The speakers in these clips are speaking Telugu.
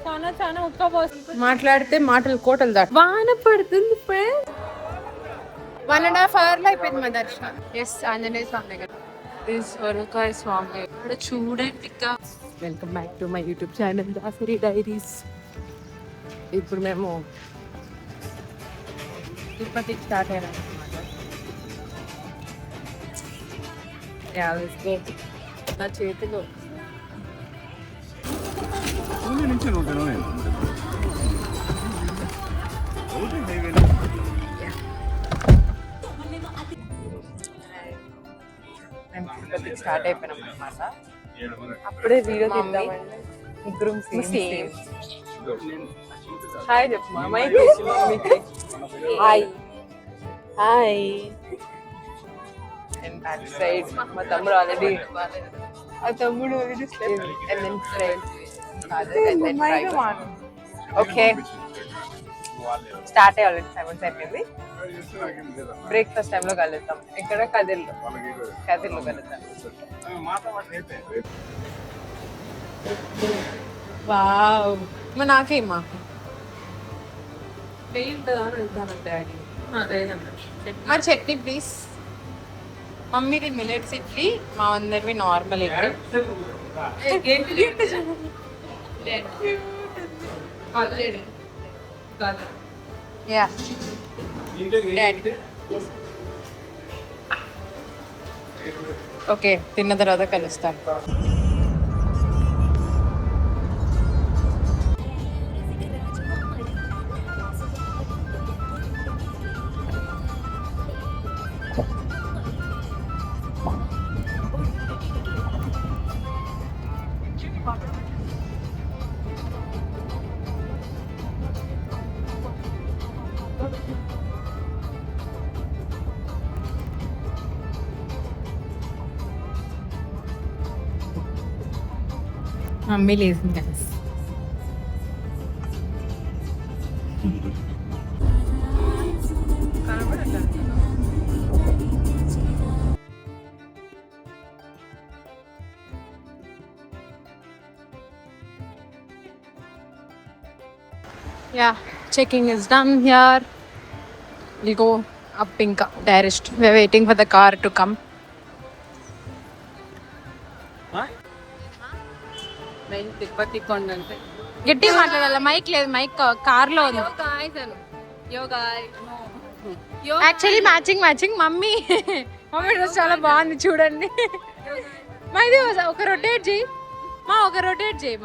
చాలా చాలా ఉక్కపోస్తుంది. మాట్లాడితే మాటలు కోటలు దాటి వాన పడుతుంది ఫ్రెండ్స్. 1.5 hours అయిపోయింది మా దర్శనం. ఎస్, ఆంజనేయ స్వామి దగ్గర. వరకాయ స్వామి ఇక్కడ చూడండి. Welcome back to my YouTube channel Dasari diaries. ఇప్పుడు మేము తిరుపతికి స్టార్ట్ అయినాం అన్నమాట. నా చేతిలో స్టార్ట్ అయిపోయినాం అనమాట. అప్పుడే వీడియో తీద్దామండి. ముగ్గురం సేమ్. హాయ్ చెప్పు మామయ్యకి. Hi hi. And back side మా తమ్ముడు ఆల్రెడీ ఓకే స్టార్ట్ అయ్యి 7 అయిపోయింది. బ్రేక్ఫాస్ట్ టైంలో కలుద్దాం. ఇక్కడ కదిర్లో కలుద్దాం. వావ్, మా నాకేమా మా చట్నీ ప్లీజ్. మమ్మీది మిల్లెట్స్ ఇడ్లీ, మా అందరివి నార్మల్ ఇడ్లీ. ఓకే, తిన్న తర్వాత కలుస్తాను. మమ్మీ లేసింది కదా. Yeah, checking is done here. We'll go up Pinka direct. We're waiting for the car to come. గట్టిగా మాట్లాడాలి, మైక్ లేదు. మైక్ కార్ లో ఉంది. యాక్చువల్లీ మ్యాచింగ్ మమ్మీ డ్రెస్ చాలా బాగుంది చూడండి. మా ఇది ఒక రొటేట్ చేయి మా,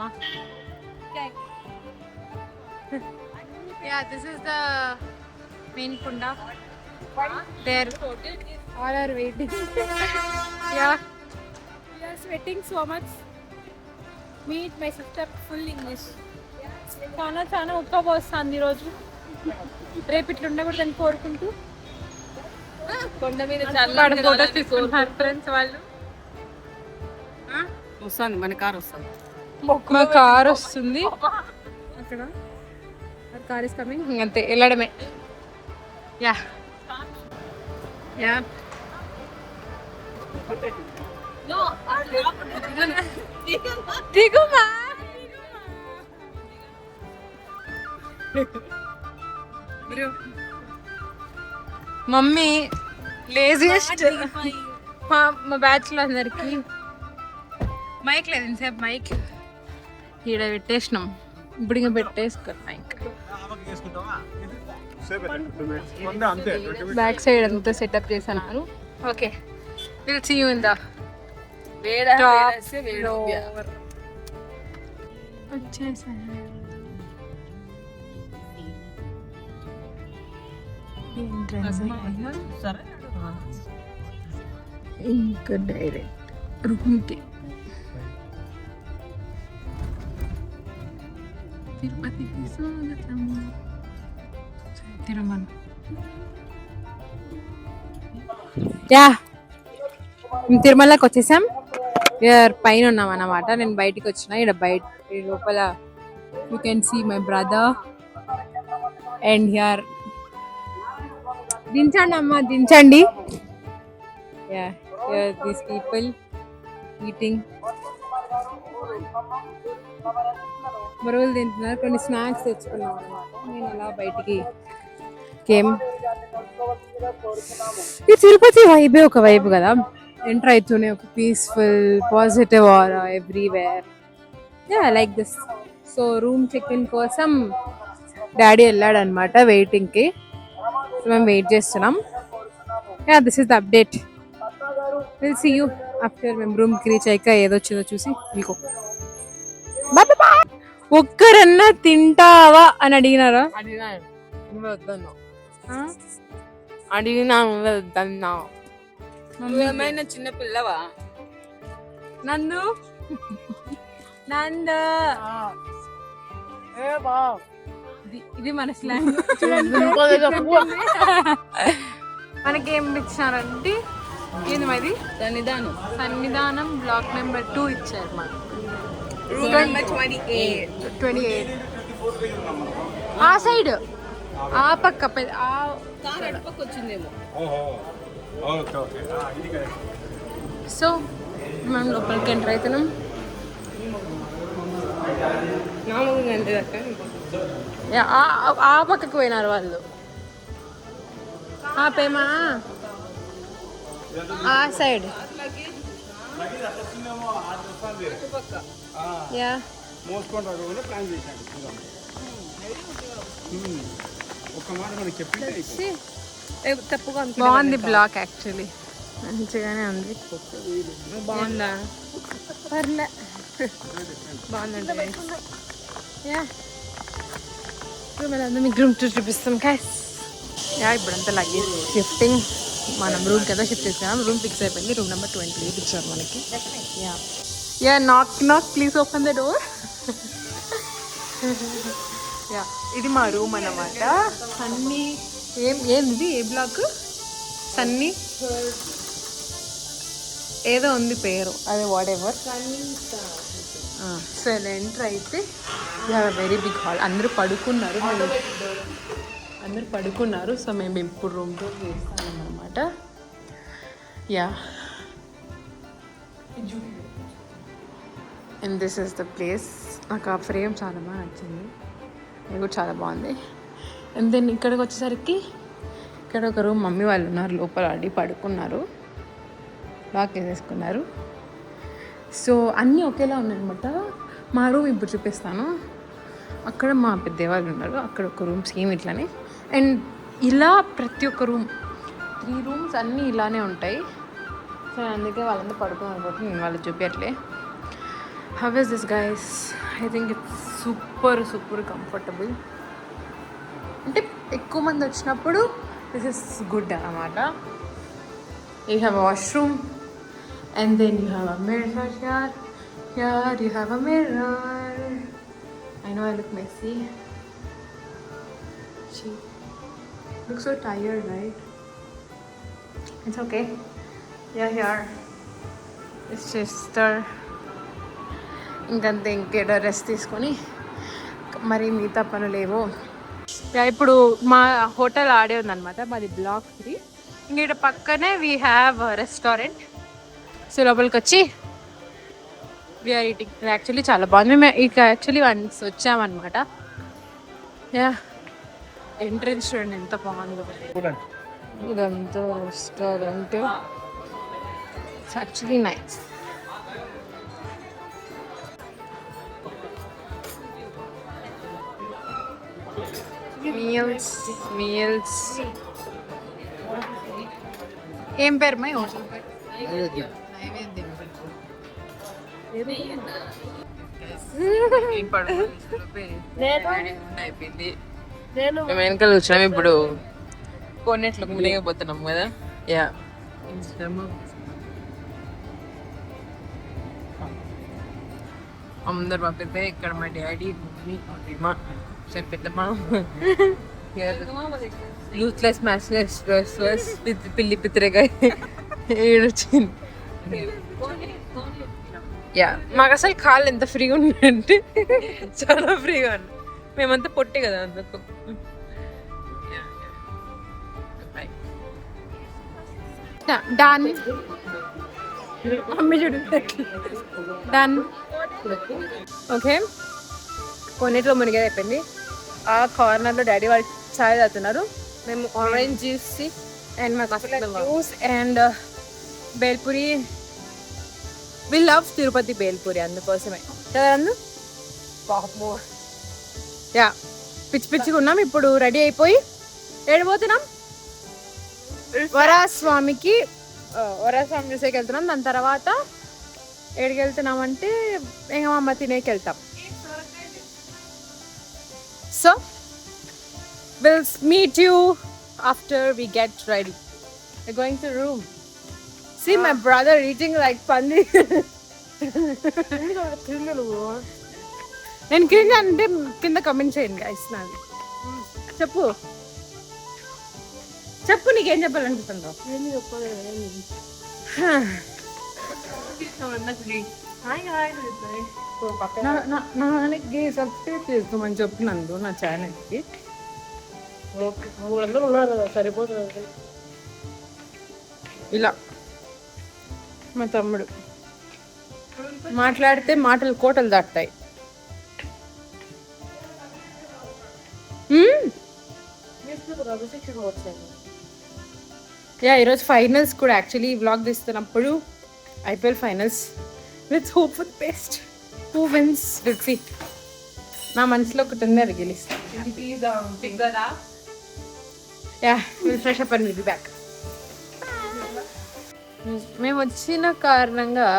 మా. Yeah, this is the main kunda. There all are waiting. Yeah, we are sweating so much. Meet my sister full English. చాలా ఉక్కబోస్తుంది ఈరోజు. రేపు ఇట్లా ఉండకూడదని కోరుకుంటూ కొండ మీద చల్లగా ఫోటోస్ తీసుకుంటున్నారు ఫ్రెండ్స్ వాళ్ళు. వస్తుంది మన కార్ వస్తుంది. మా కార్ వస్తుంది అక్కడ. Car is coming. అంతే, వెళ్ళడమే. యా దిగుమా. మమ్మీ లేజియెస్ట్ మా బ్యాచ్ లో అందరికి. మైక్ లేదు ఇంతసేపు. మైక్ ఈడ పెట్టేసినాం, ఇప్పుడు ఇంకా పెట్టేసుకో మైక్. బ్యాక్ సైడ్ అంతా సెటప్ చేస్తున్నారు. Okay, will see you in the వచ్చేసా. ఇంకా డైరెక్ట్ రూమ్కి. తిరుపతికి స్వాగతం. తిరుమల. తిరుమలకి వచ్చేసాం. పైన ఉన్నాం అన్నమాట. నేను బయటికి వచ్చిన. ఇక్కడ బయట లోపల you can see my brother and here. దించండి అమ్మా, దించండి. These people eating. బరువులు తింటున్నారు. కొన్ని స్నాక్స్ తెచ్చుకున్నాం అనమాట. నేను అలా బయటికి కేమ్. ఈ తిరుపతి వైబే ఒక వైబ్ కదా. ఎంటర్ అవుతూనే ఒక peaceful positive aura everywhere. Like this. So room check in కోసం డాడీ వెళ్ళాడు అనమాట వెయిటింగ్కి. సో మేము వెయిట్ చేస్తున్నాం. This is the update. Will see you after మేము రూమ్కి రీచ్ అయ్యాక ఏదొచ్చిందో చూసి మీకు. ఒక్కరన్నా తింటావా అని అడిగినారా? అడిగినా వద్దన్నా. నువ్వేమైనా చిన్న పిల్లవా? నందు నందు ఇది మన స్లాంగ్. మనకేం ఇచ్చారంటే ఏంది మరి సన్నిధానం బ్లాక్ నెంబర్ 2 ఇచ్చారు మాకు. Room number 28. ఆ సైడ్ ఆ పక్క వచ్చిందేమో. సో మనం లోపలికి ఎంటర్ అవుతున్నాం. ఆ పక్కకు పోయినారు వాళ్ళు. ఆపేమా ఆ సైడ్. బాగుంది బ్లాక్. యాక్చువల్లీ మంచిగానే ఉంది. బాగుందా? పర్లే బాగుందండి. మీకు రూమ్ టూర్ చూపిస్తాం గైస్. ఇప్పుడంతా లగేజ్ షిఫ్టింగ్. మనం రూమ్ కదా షిఫ్ట్ చేసాం. రూమ్ ఫిక్స్ అయిపోయింది. రూమ్ నెంబర్ 28 ఇచ్చారు మనకి. నాక్ ప్లీజ్ ఓపెన్ ద డోర్. ఇది మా రూమ్ అన్నమాట. సన్నీ ఏంది ఏ బ్లాక్? సన్నీ ఏదో ఉంది పేరు, అదే వాట్ ఎవర్. సో ఎంటర్ అయితే వెరీ బిగ్ హాల్. అందరూ పడుకున్నారు. సో మేము ఇప్పుడు రూమ్ టూర్ చేస్తాం అనమాట. And this is the place. నాకు ఆ ఫ్రేమ్ చాలా బాగా నచ్చింది. ఇది కూడా చాలా బాగుంది. అండ్ దెన్ ఇక్కడికి వచ్చేసరికి ఇక్కడ ఒక రూమ్ మమ్మీ వాళ్ళు ఉన్నారు, లోపల ఆడి పడుకున్నారు, లాక్ వేసేసుకున్నారు. సో అన్నీ ఒకేలా ఉన్నాయన్నమాట. మా రూమ్ ఇప్పుడు చూపిస్తాను. అక్కడ మా పెద్దవాళ్ళు ఉన్నారు, అక్కడ ఒక రూమ్ సేమ్ ఇట్లానే. అండ్ ఇలా ప్రతి ఒక్క రూమ్ 3 రూమ్స్ అన్నీ ఇలానే ఉంటాయి. సో అందుకే వాళ్ళంతా పడుకున్నారు కాబట్టి నేను వాళ్ళు చూపించట్లే. How is this guys? I think it's super comfortable. అంటే ఎక్కువ మంది వచ్చినప్పుడు దిస్ ఇస్ గుడ్ అన్నమాట. You have washroom and then you have a mirror here. Here you have a mirror. I know I look messy. She looks so tired, right? It's okay. Here it's just ఇంకంతే. ఇంకేదో రెస్ట్ తీసుకొని మరి మిగతా పనులేవో. ఇప్పుడు మా హోటల్ ఆడే ఉందన్నమాట. మాది బ్లాక్ 3. ఇంక పక్కనే వీ హ్యావ్ రెస్టారెంట్. సో లోపలికి వచ్చి వీఆర్ ఈటింగ్. యాక్చువల్లీ చాలా బాగుంది. మేము ఇక యాక్చువల్లీ వన్స్ వచ్చామన్నమాట. ఎంట్రన్స్ చూడండి ఎంత బాగుందో. ఇదంతా restaurant. It's actually nice. Meals ఏం పేరు మై హోటల్ పేరు? నైవేద్యం. అయిపోయింది. మేము వెనకాల కూర్చున్నాం. ఇప్పుడు కొన్నిట్లో మునిగిపోతున్నాం కదా. అందరు పంపితే ఇక్కడ మా డాడీ, మమ్మీ, పెద్దమ్మా, యూత్లెస్ మ్యాచ్లెస్ పిల్లి పిత్రగా ఏడొచ్చింది. మాకు అసలు కాళ్ళు ఎంత ఫ్రీగా ఉన్నాయంటే చాలా ఫ్రీగా ఉంది. మేమంతా పొట్టి కదా అందుకు. డన్. మమ్మీ చూడు డన్. ఓకే కొన్నిట్లో మునిగేది అయిపోయింది. ఆ కార్నర్లో డాడీ వాళ్ళు చాయ్ తాగుతున్నారు. మేము ఆరెంజ్ జ్యూస్ అండ్ మాకు juice and bhelpuri. We love Tirupati bhelpuri, అందుకోసమే కదా అందు. యా, పిచ్చి పిచ్చిగా ఉన్నాం. ఇప్పుడు రెడీ అయిపోయి ఏడిపోతున్నాం, వరాస్వామి చూసేకి వెళ్తున్నాం. దాని తర్వాత ఏడికి వెళ్తున్నాం అంటే ఎంగమ్మ తినేకి వెళ్తాం. So we'll meet you after we get ready. We're going to room. See my brother eating like pandi. నేను కింద అంటే కింద కమెంట్ చేయండి గైస్. నాది చెప్పు చెప్పు, నీకేం చెప్పాలనుకుంటున్నావు? నాన్నకి సబ్స్క్రైబ్ చేసుకోమని చెప్తున్నాను నా ఛానల్కి. సరిపోతుంది ఇలా. మా తమ్ముడు మాట్లాడితే మాటలు కోటలు దాటుతాయి. యా, ఈరోజు ఫైనల్స్ కూడా. యాక్చువల్లీ వ్లాగ్ తీస్తున్నప్పుడు IPL finals. Let's hope for the best. Who wins let's see. నా మనసులో ఒకటి ఉంది, అది గెలుస్తాను. Yeah, will fresh up and will be back. మేము వచ్చిన కారణంగా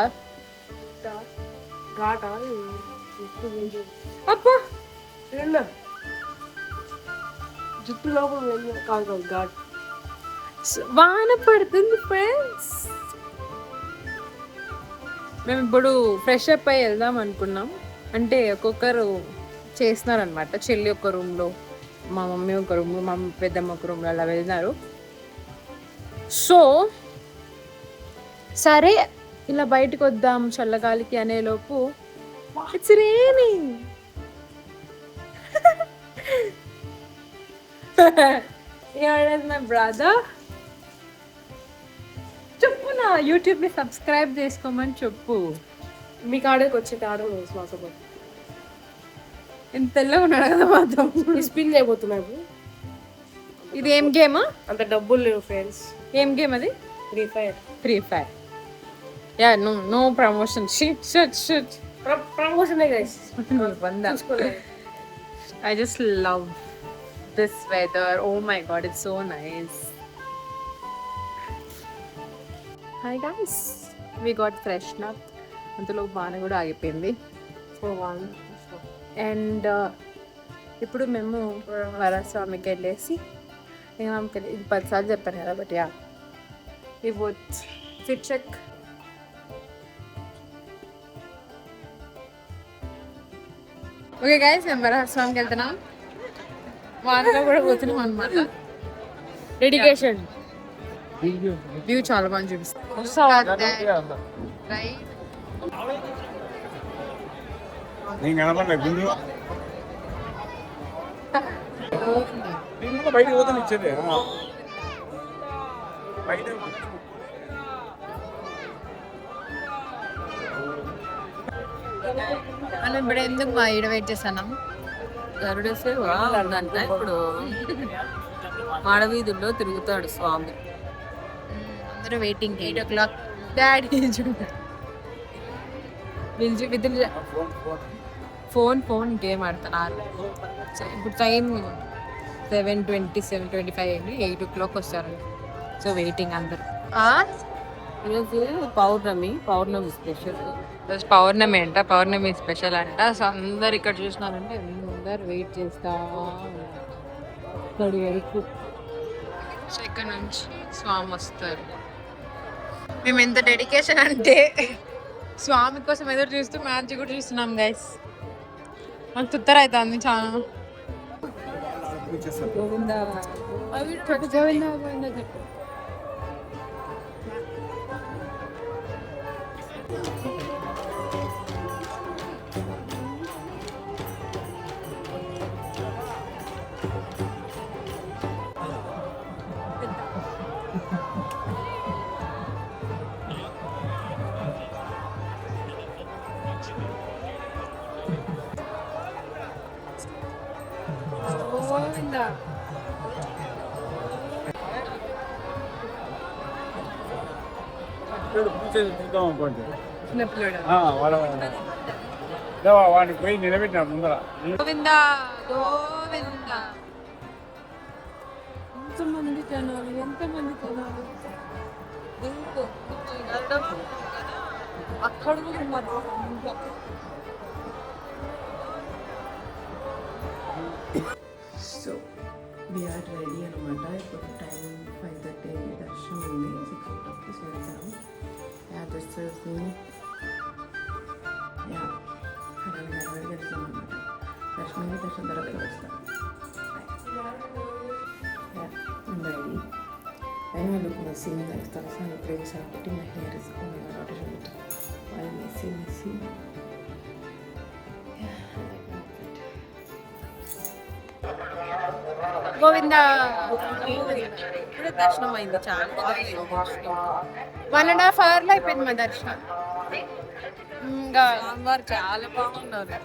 అబ్బా జుట్టు లోపల వాన పడుతుంది ఫ్రెండ్స్. మేము ఇప్పుడు ఫ్రెష్ అప్ అయ్యి వెళ్దాం అనుకున్నాం. అంటే ఒక్కొక్కరు చేస్తున్నారనమాట. చెల్లి ఒక రూమ్లో, మా మమ్మీ ఒక రూమ్లో, మా పెద్దమ్మ ఒక రూమ్లో అలా వెళ్ళినారు. సో సరే ఇలా బయటకు వద్దాం చల్లగాలికి అనేలోపు ఇట్స్ రేనింగ్. మై బ్రదర్ చెప్పు, నా యూట్యూబ్ని సబ్స్క్రైబ్ చేసుకోమని చెప్పు. మీ కాడకి వచ్చే ఆడో శ్వాసపో ఇంత తెల్లగా ఉన్నాడు కదా మా తమ్ముడు. స్పిన్ అయిపోతున్నాయి. ఇది ఏం గేమ్? అంత డబ్బులు లేవు ఫ్రెండ్స్. ఏం గేమ్ అది? Free fire. Yeah, no promotion. Shit promotion guys. I just love this weather. Oh my god, it's so nice. Hi guys, we got freshened up. అంతలో వాన కూడా ఆగిపోయింది. అండ్ ఇప్పుడు మేము వరస్వామికి వెళ్ళేసి ఇది 10 సార్లు చెప్పాను కదా, but yeah we both fit check. Okay guys, మేము వరస్వామికి వెళ్తున్నాం. వానలో కూడా పోతున్నాం అనమాట. డెడికేషన్. వ్యూ చాలా బాగా చూపిస్తాను. బయట పోతాను ఇచ్చేది బయట. మనం ఇప్పుడు ఎందుకు మా ఈడ వెయిట్ చేస్తున్నాం? గరుడేసే వదలంట. ఇప్పుడు మాడవీధుల్లో తిరుగుతాడు స్వామి. అందరూ waiting 8 o'clock. Daddy phone game ఆడుతున్నారు. ఇప్పుడు టైం 7:20, 7:25 అయింది. 8 o'clock వస్తారు. సో వెయిటింగ్ అందరు. ఈరోజు పౌర్ణమి స్పెషల్. పౌర్ణమి అంట, పౌర్ణమి స్పెషల్ అంట. సో అందరు ఇక్కడ చూసినారంటే అందరు వెయిట్ చేస్తా వరకు. సో ఇక్కడ నుంచి స్వామి వస్తారు. మేము ఎంత డెడికేషన్ అంటే స్వామి కోసం ఎదురు చూస్తూ మ్యాచ్ కూడా చూస్తున్నాం గైస్. మాకు తుత్తర అవుతుంది చాలా. గోవిందా గోవింద చూద్దాం అనుకోండి చిన్నపిల్లడు వాడికి పోయి నిలబెట్టినా ముందర గోవింద గోవింద ఎంతమంది జనాలు అక్కడ కూడా ఉన్నారు. సో వీఆర్ రెడీ అనమాట. ఇప్పుడు టైం 5:30 దర్శనం ఉంది. 6 o'clockకి వెళ్తాము. హడావిడి వెళ్తాం అనమాట. దర్శనం తర్వాత వస్తాం. Ready I know I look messy like that. So I'm playing some putting my hair is oh my god, what is it? Why messy? Yeah, I like my outfit. Govinda ఇప్పుడే దర్శనం అయింది. చాలా బాగా 1.5 hours అయిపోయింది మా దర్శనం. ఇంకా సాంబార్ చాలా బాగున్నారు.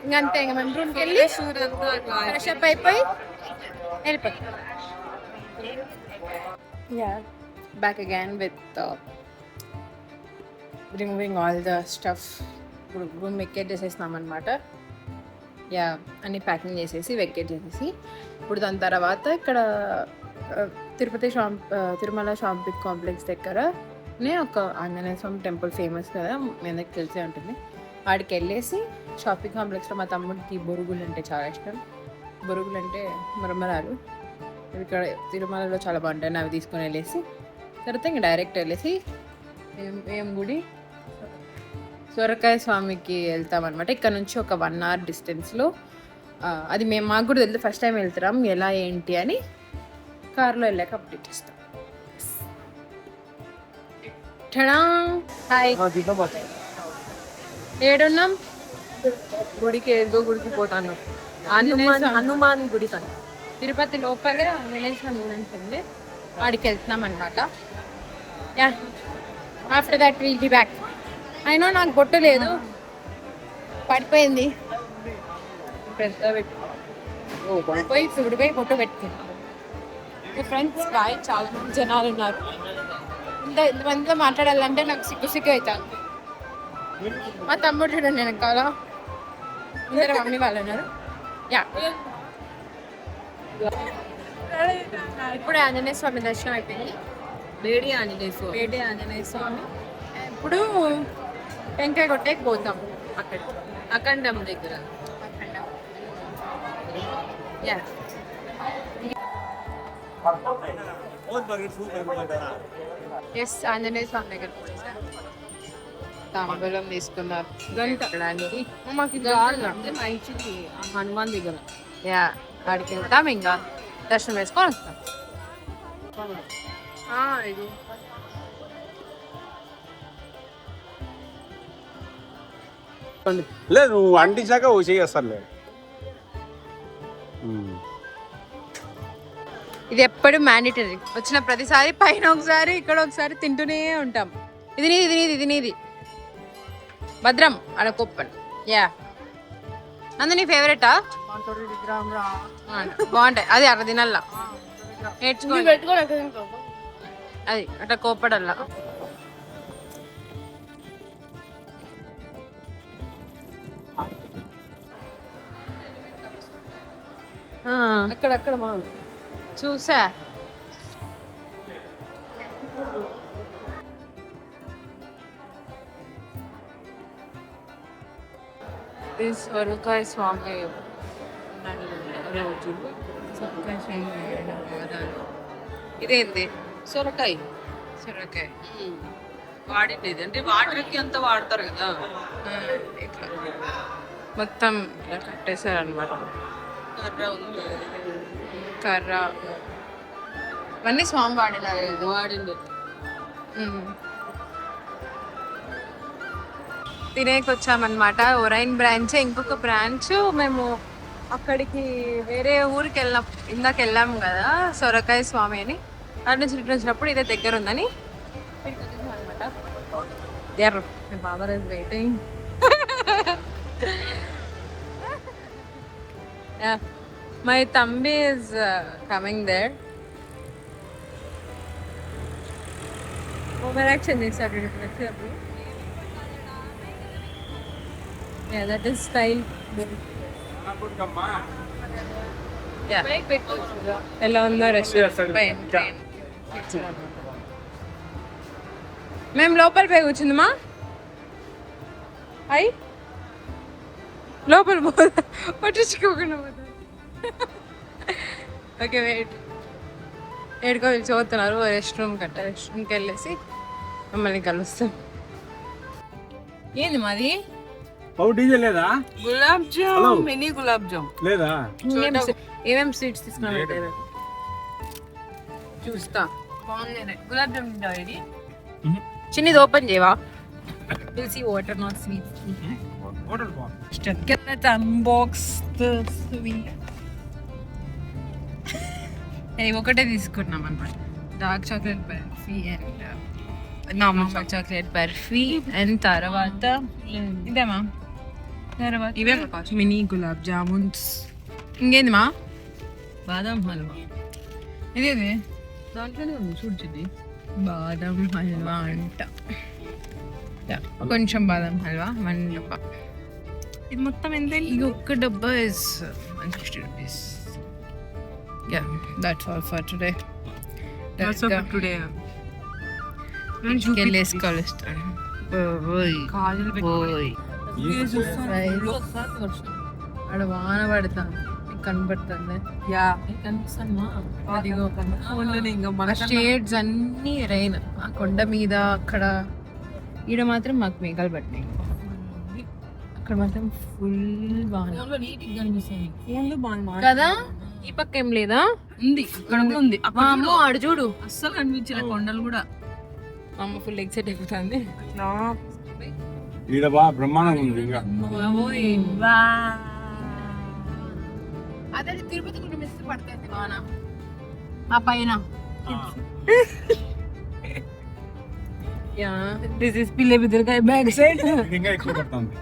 ఇంకంతే ఇంకా మన రూమ్కి వెళ్ళి ఫ్రెష్ అప్ అయిపోయి వెళ్ళిపోతాం. Back again with removing all the stuff. ఇప్పుడు రూమ్ వెకేట్ చేసేసినాం అనమాట. అన్నీ ప్యాకింగ్ చేసేసి వెకేట్ చేసేసి ఇప్పుడు దాని తర్వాత ఇక్కడ తిరుమల షాపింగ్ కాంప్లెక్స్ దగ్గరనే ఒక ఆంజనేయ స్వామి టెంపుల్ ఫేమస్ కదా, మీ అందరికి తెలిసే ఉంటుంది. వాడికి వెళ్ళేసి షాపింగ్ కాంప్లెక్స్లో మా తమ్ముడికి బొరుగులు అంటే చాలా ఇష్టం. బొరుగులు అంటే మరమరాలు, ఇక్కడ తిరుమలలో చాలా బాగుంటాయి. అవి తీసుకొని వెళ్ళేసి తర్వాత ఇంకా డైరెక్ట్ వెళ్ళేసి ఏం గుడి సొరకాయ స్వామికి వెళ్తామన్నమాట. ఇక్కడ నుంచి ఒక 1 hour డిస్టెన్స్లో. అది మాకు కూడా తెలియదు, ఫస్ట్ టైం వెళ్తున్నాం ఎలా ఏంటి అని. కార్లో వెళ్ళాక అప్డేట్ ఇస్తాం. హాయ్, ఏడున్నాం? గుడికి ఏదో గుడికి పోతాను. హనుమాన్ గుడి తను తిరుపతి లోపలే ఆంజనేయ స్వామి ఉంటుంది, వాడికి వెళ్తున్నాం అనమాట. After that will be back. అయినా నాకు బొట్టు లేదు, పడిపోయింది. పెద్ద పోయి ఇప్పుడు పోయి బొట్టు పెట్టుకున్నాం. ఫ్రెండ్స్ బాయ్, చాలా మంది జనాలు ఉన్నారు. ఇంతమందితో మాట్లాడాలంటే నాకు సిగ్గు అవుతాను. మా తమ్ముడు చూడండి వెనకాల, ముందర మమ్మీ వాళ్ళు ఉన్నారు. ఇప్పుడే ఆంజనేయ స్వామి దర్శనం అయిపోయింది. వేడి ఆంజనేయ స్వామి. ఇప్పుడు టెంకాయ కొట్టేకి పోతాం అక్కడ అఖండం దగ్గర. ఎస్, ఆంజనేయ స్వామి దగ్గర తాంబూలం తీసుకున్నారు గంటడానికి. మాకు అంటే మంచిది హనుమాన్ దగ్గర. వాడికి వెళ్తాం, ఇంకా దర్శనం వేసుకొని వస్తాం. ఇది లేదు, నువ్వు అంటించాక ఓ చేస్తారులే. ఇది ఎప్పుడు మ్యాండేటరీ. వచ్చిన ప్రతిసారి పైన ఒకసారి ఇక్కడ ఒకసారి తింటూనే ఉంటాం. ఇది నీది భద్రం అక్కడ కుప్పన్. నీ ఫేవరెటా? బాగుంటాయి. అది 6 దినాల్లో నేర్చుకోండి. అది అట్లా కోప్పడల్లా. అక్కడ చూసా. సొరకాయ స్వామి రోజు. సొరకాయ స్వామి ఇదేంది? సొరకాయ వాడేది అంటే వాటర్కి అంతా వాడతారు కదా. ఇట్లా మొత్తం ఇలా కట్టేశారు అనమాట. కర్ర ఇవన్నీ స్వామి వాడింది. తినేకి వచ్చామన్నమాట. ఒరైన్ బ్రాంచ్, ఇంకొక బ్రాంచ్ మేము అక్కడికి వేరే ఊరికి ఇందాక వెళ్ళాము కదా సొరకాయ స్వామి అని. అటు నుంచి రిటర్న్ వచ్చినప్పుడు ఇదే దగ్గర ఉందని అనమాట. బాబా waiting. Yeah. My Thambi is coming there. Overaction is Yeah, that is style. Yeah. ఎలా ఉందో రెస్టారెంట్ మేము లోపల పోయి కూర్చుందమా అయి లోపల పోదా పట్టించుకోకుండా పోతా ఓకే వెయిట్ ఏడుకో వీళ్ళు చదువుతున్నారు రెస్ట్ రూమ్కి వెళ్ళేసి మమ్మల్ని కలుస్తాం. ఏంది మాది పౌ డీజే లేదా గులాబ్ జామ్, మినీ గులాబ్ జామ్ లేదా? ఏమేమి స్వీట్స్ తీసుకున్నాను చూస్తా. బాగుంది గులాబ్ జామ్ ఇది చిన్నది ఓపెన్ చేయవా? Will see water not sweet. Hotel బాగుంది. Get that unbox the sweet. ఒకటే తీసుకున్నాం అన్నమాట. Dark chocolate barfi and normal chocolate barfi and తర్వాత ఇదేమా తర్వాత ఇవే మినీ గులాబ్ జామున్స్. ఇంకేంది మా బాదం హల్వా. ఇదేది దాంట్లోనే ఉంది చూడ్చిది. బాదం హల్వా అంట. కొంచెం బాదం హల్వా 1 డబ్బా. ఇది మొత్తం ఎంత? ఇది ఒక్క డబ్బా is 150 rupees. Yeah, that's all for today. That's all for today. Less cholesterol. Kajal Boy. అక్కడ వాన పడతా కనబడుతుంది. యా కనిపిస్తాను. అదిగో ఇంకా మన స్టేట్స్ అన్ని రైన్. ఆ కొండ మీద అక్కడ ఈడ మాత్రం మాకు మేఘాలు పట్టినాయి. అక్కడ మాత్రం ఫుల్ వాన కదా. ఈ పక్క ఏం లేదా? ఉంది, ఇక్కడ కూడా ఉంది. అమ్మో ఆడు చూడు అస్సలు కనిపించలే కొండలు కూడా. అమ్మ ఫుల్ ఎక్సైట్ అయిపోతుంది. ఈడ బా బ్రహ్మాండంగా ఉంది. ఇంకా అదే తిరుపతి కూడా మిస్ పడుతుంది వాన ఆ పైన. This is Pillai బిద్దరకాయ back side. ఇంకా ఎక్కువ పడుతుంది.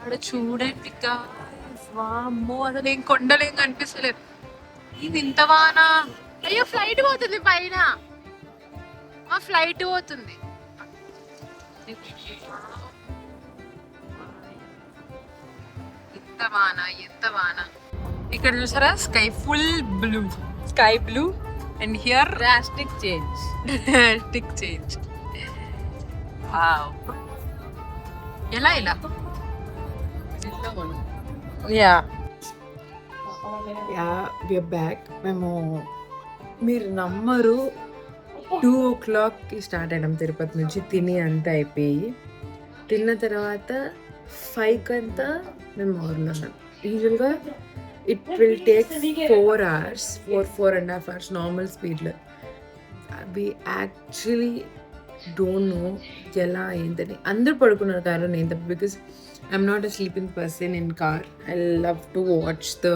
ఆడ చూడండి వామ్మో అసలు ఏం కొండలు ఏం కనిపిస్తలేదు. ఇది ఇంత వాన. అయ్యో ఫ్లైట్ పోతుంది పైన. మా ఫ్లైట్ పోతుంది. ఎంత వాన ఎంత వాన. ఇక్కడ చూసారా sky full blue, sky blue and here drastic change. Drastic change. ఎలా ఇలా యా విఆర్ బ్యాక్. మేము మీరు నమ్మరు 2 o'clock స్టార్ట్ అయినాం తిరుపతి నుంచి. తిని అంతా అయిపోయి తిన్న తర్వాత 5 అంతా మేము ఊర్లో ఉన్నాం. యూజువల్గా it will take 4 hours, 4.5 hours normal స్పీడ్లో. వి యాక్చువల్లీ డోంట్ నో ఎలా ఏంటని. అందరూ పడుకున్నారు కారు, నేను తప్ప. Because I'm not a sleeping person in car. I love to watch the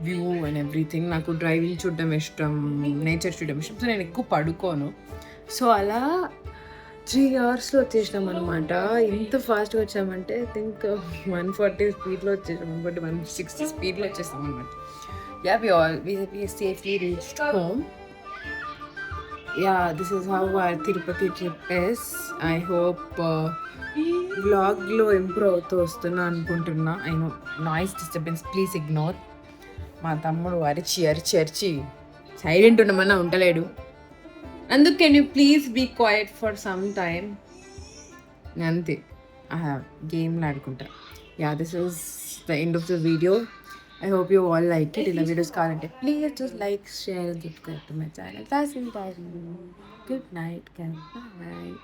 view and everything. నాకు డ్రైవింగ్ చూడడం ఇష్టం, నేచర్ చూడడం ఇష్టం. సో నేను ఎక్కువ పడుకోను. సో అలా 3 hours వచ్చేసినాం అనమాట. ఎంత ఫాస్ట్గా వచ్చామంటే ఐ థింక్ 140 స్పీడ్లో వచ్చేసాం అనమాట. 160 స్పీడ్లో వచ్చేసాం అనమాట. Yeah we safely reached home. Yeah, this is how our Tirupati trip is. I hope vlogలో ఇంప్రూవ్ అవుతూ వస్తున్నా అనుకుంటున్నా. I know noise disturbance, please ignore. మా తమ్ముడు అరిచి అరిచి అరిచి సైలెంట్ ఉండమన్నా ఉండలేడు. అందుకు can you please be quiet for some time. అంతే, గేమ్లు ఆడుకుంటా. Yeah, this is the end of the video. I hope you all like it. In the videos currently, please just like, share and subscribe to my channel. That's important. Good night, guys. Bye.